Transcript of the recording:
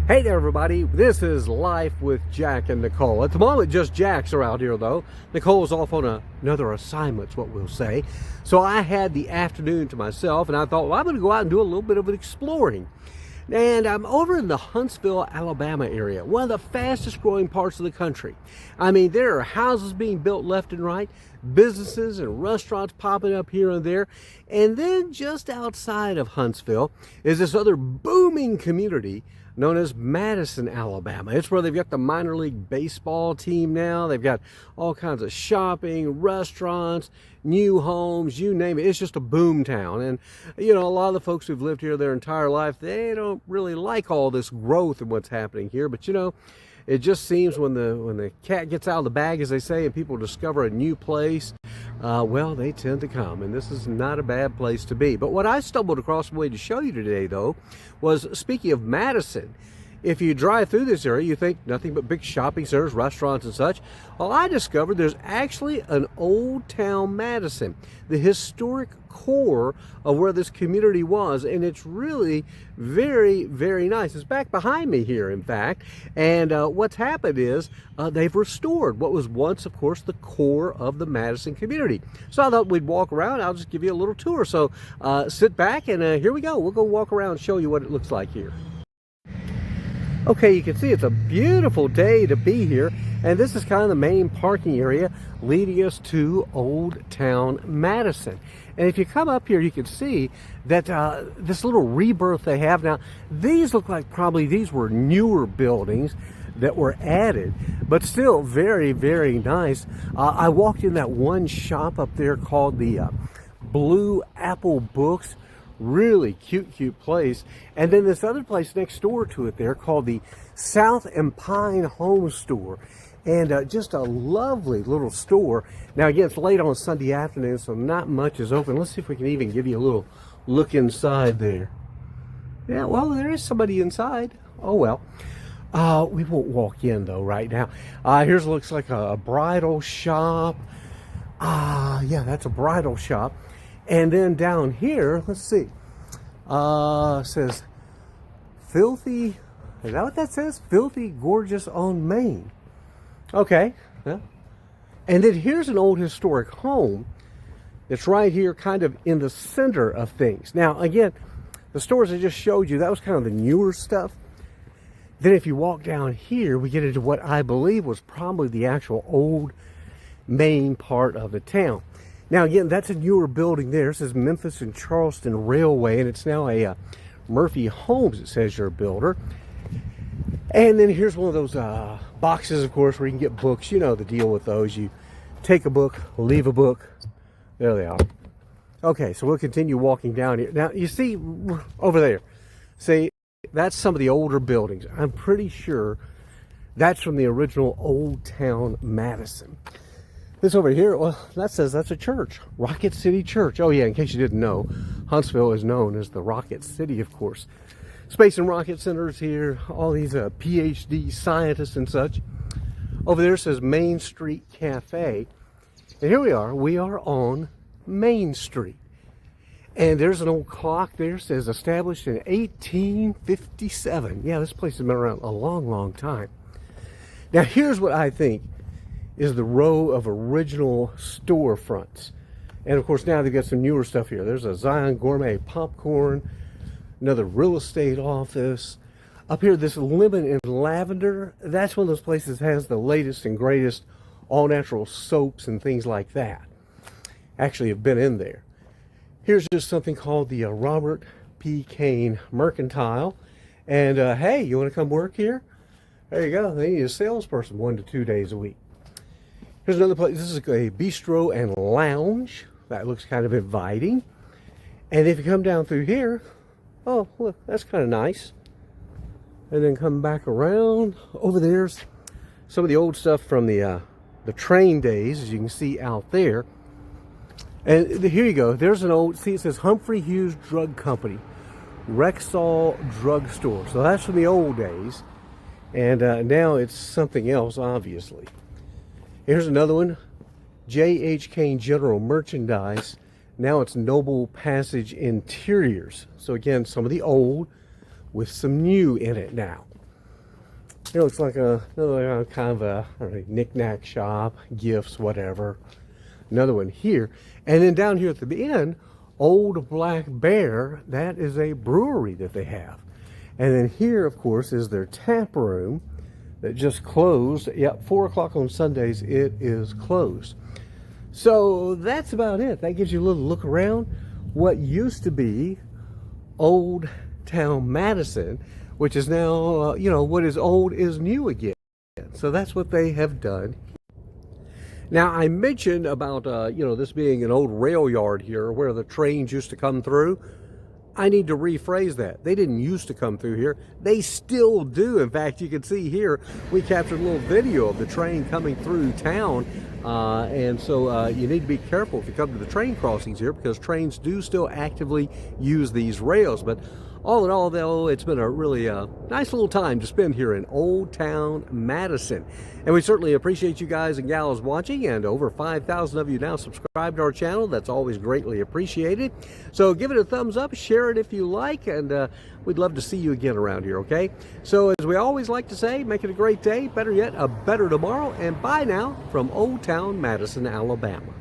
Hey there, everybody. This is Life with Jack and Nicole. At the moment, just Jack's are out here, though. Nicole's off on another assignment, is what we'll say. So I had the afternoon to myself, and I thought, well, I'm going to go out and do a little bit of exploring. And I'm over in the Huntsville, Alabama area, one of the fastest growing parts of the country. I mean, there are houses being built left and right, businesses and restaurants popping up here and there. And then just outside of Huntsville is this other booming community known as Madison, Alabama. It's where they've got the minor league baseball team now. They've got all kinds of shopping, restaurants, new homes, you name it. It's just a boom town. And, you know, a lot of the folks who've lived here their entire life, they don't really like all this growth and what's happening here. But, you know, it just seems when the cat gets out of the bag, as they say, and people discover a new place, well, they tend to come, and this is not a bad place to be. But what I stumbled across a way to show you today, though, was, speaking of Madison, if you drive through this area, you think nothing but big shopping centers, restaurants, and such. Well, I discovered there's actually an old Town Madison, the historic core of where this community was, and it's really very, very nice. It's back behind me here, in fact, and what's happened is they've restored what was once, of course, the core of the Madison community. So I thought we'd walk around. I'll just give you a little tour. So sit back, and here we go. We'll go walk around and show you what it looks like here. Okay, you can see it's a beautiful day to be here, and this is kind of the main parking area leading us to Old Town Madison. And if you come up here, you can see that this little rebirth they have now. These look like probably these were newer buildings that were added, but still very, very nice. I walked in that one shop up there called the Blue Apple Books. Really cute place. And then this other place next door to it there called the South and Pine Home Store, and just a lovely little store. Now again, it's late on Sunday afternoon, so not much is open. Let's see if we can even give you a little look inside there. Yeah, well, there is somebody inside. Oh well. We won't walk in though right now. Here's looks like a bridal shop. Yeah, that's a bridal shop. And then down here, let's see, says Filthy, is that what that says? Filthy Gorgeous on Main. Okay, yeah. And then here's an old historic home that's right here kind of in the center of things. Now, again, the stores I just showed you, that was kind of the newer stuff. Then if you walk down here, we get into what I believe was probably the actual old main part of the town. Now again, that's a newer building there. It says Memphis and Charleston Railway, and it's now a Murphy Homes, it says, your builder. And then here's one of those boxes, of course, where you can get books. You know the deal with those. You take a book, leave a book. There they are. Okay, so we'll continue walking down here. Now, you see over there, see, that's some of the older buildings. I'm pretty sure that's from the original Old Town Madison. This over here, well, that says that's a church, Rocket City Church. Oh yeah, in case you didn't know, Huntsville is known as the Rocket City, of course. Space and Rocket Centers here, all these PhD scientists and such. Over there says Main Street Cafe. And here we are on Main Street. And there's an old clock there, says established in 1857. Yeah, this place has been around a long, long time. Now here's what I think is the row of original storefronts. And of course now they've got some newer stuff here. There's a Zion Gourmet Popcorn, another real estate office. Up here, this Lemon and Lavender, that's one of those places that has the latest and greatest all natural soaps and things like that. Actually have been in there. Here's just something called the Robert P. Kane Mercantile. And hey, you want to come work here? There you go. They need a salesperson 1 to 2 days a week. Here's another place. This is a bistro and lounge. That looks kind of inviting. And if you come down through here, oh, look, that's kind of nice. And then come back around. Over there's some of the old stuff from the train days, as you can see out there. And here you go. There's an old, see, it says Humphrey Hughes Drug Company, Rexall Drug Store. So that's from the old days. And now it's something else, obviously. Here's another one, J.H. Kane General Merchandise. Now it's Noble Passage Interiors. So again, some of the old with some new in it now. It looks like another kind of a, I don't know, knick-knack shop, gifts, whatever. Another one here. And then down here at the end, Old Black Bear, that is a brewery that they have. And then here, of course, is their tap room that just closed. Yep, 4 o'clock on Sundays, it is closed. So that's about it. That gives you a little look around what used to be Old Town Madison, which is now, what is old is new again. So that's what they have done. Now, I mentioned about, this being an old rail yard here where the trains used to come through. I need to rephrase that. They didn't used to come through here. They still do. In fact, you can see here, we captured a little video of the train coming through town. And so you need to be careful if you come to the train crossings here, because trains do still actively use these rails. But all in all, though, it's been a really nice little time to spend here in Old Town Madison. And we certainly appreciate you guys and gals watching, and over 5,000 of you now subscribed to our channel. That's always greatly appreciated. So give it a thumbs up, share it if you like, and we'd love to see you again around here, okay? So as we always like to say, make it a great day, better yet, a better tomorrow, and bye now from Old Town Madison, Alabama.